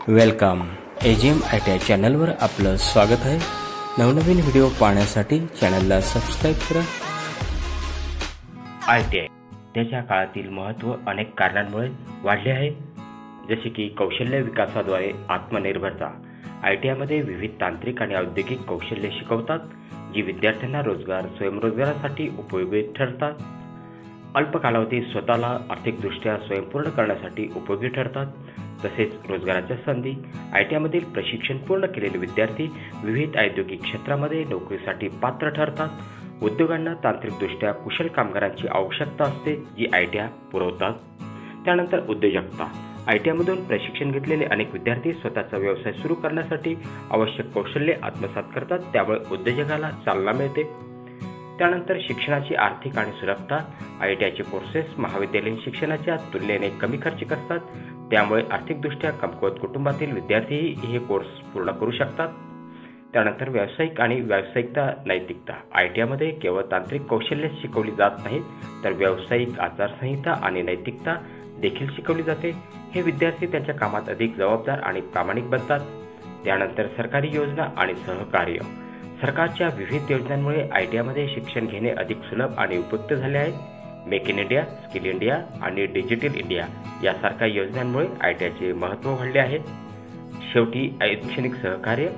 Welcome AGM ITI चॅनलवर आपलं स्वागत आहे। नवनवीन व्हिडिओ पाहण्यासाठी चॅनलला सबस्क्राइब करा। ITI त्याच्या काळातील महत्त्व अनेक कारणांमुळे वाढले आहे, जसे की कौशल्य विकासाद्वारे आत्मनिर्भरता। ITI मध्ये विविध तांत्रिक आणि औद्योगिक कौशल्ये शिकवतात, जी विद्यार्थ्यांना रोजगार स्वयंरोजगारासाठी उपयोगी ठरतात। अल्प कालावधीत स्वतःला आर्थिकदृष्ट्या स्वयंपूर्ण करण्यासाठी उपयोगी ठरतात। तसेच रोजगाराच्या संधी। ITI मधील प्रशिक्षण पूर्ण केलेले विद्यार्थी विविध औद्योगिक क्षेत्रामध्ये नोकरीसाठी पात्र ठरतात। उद्योगांना तांत्रिकदृष्ट्या कुशल कामगारांची आवश्यकता असते, जी ITI पुरवतात। त्यानंतर उद्योजकता। ITI मधून प्रशिक्षण घेतलेले अनेक विद्यार्थी स्वतःचा व्यवसाय सुरू करण्यासाठी आवश्यक कौशल्ये आत्मसात करतात, त्यामुळे उद्योजकाला चालना मिळते। त्यानंतर शिक्षणाची आर्थिक आणि सुलभता। ITI चे कोर्सेस महाविद्यालयीन शिक्षणाच्या तुलनेने कमी खर्चिक असतात, त्यामुळे आर्थिकदृष्ट्या कमकुवत कुटुंबातील विद्यार्थीही हे कोर्स पूर्ण करू शकतात। त्यानंतर व्यावसायिक आणि व्यावसायिकता नैतिकता। ITI मध्ये केवळ तांत्रिक कौशल्य शिकवली जात नाहीत, तर व्यावसायिक आचारसंहिता आणि नैतिकता देखील शिकवली जाते। हे विद्यार्थी त्यांच्या कामात अधिक जबाबदार आणि प्रामाणिक बनतात। त्यानंतर सरकारी योजना आणि सहकार्य। सरकारच्या विविध योजनांमुळे ITI मध्ये शिक्षण घेणे अधिक सुलभ आणि उपयुक्त झाले आहे। Make in India, skill India आणि डिजिटल इंडिया यासारख्या योजनांमुळे ITI चे महत्त्व वाढले आहे। शेवटी शैक्षणिक सहकार्य।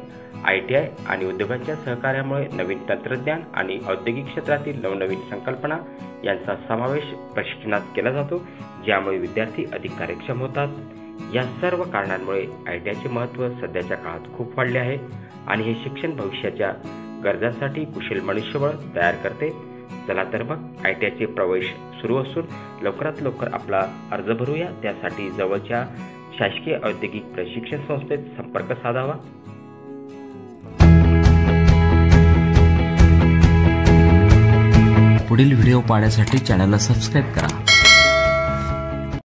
ITI आणि उद्योगांच्या सहकार्यामुळे नवीन तंत्रज्ञान आणि औद्योगिक क्षेत्रातील नवनवीन संकल्पना यांचा समावेश प्रशिक्षणात केला जातो, ज्यामुळे विद्यार्थी अधिक कार्यक्षम होतात। या सर्व कारणांमुळे ITI चे महत्त्व सध्याच्या काळात खूप वाढले आहे आणि हे शिक्षण भविष्याच्या गरजांसाठी कुशल मनुष्यबळ तयार करते। चला तर मग ITI चे प्रवेश सुरू असून लवकरात लवकर आपला अर्ज भरूया। त्यासाठी जवळच्या शासकीय औद्योगिक प्रशिक्षण संस्थेत संपर्क साधावा। पुढील व्हिडिओ पाहण्यासाठी चॅनलला सबस्क्राइब करा।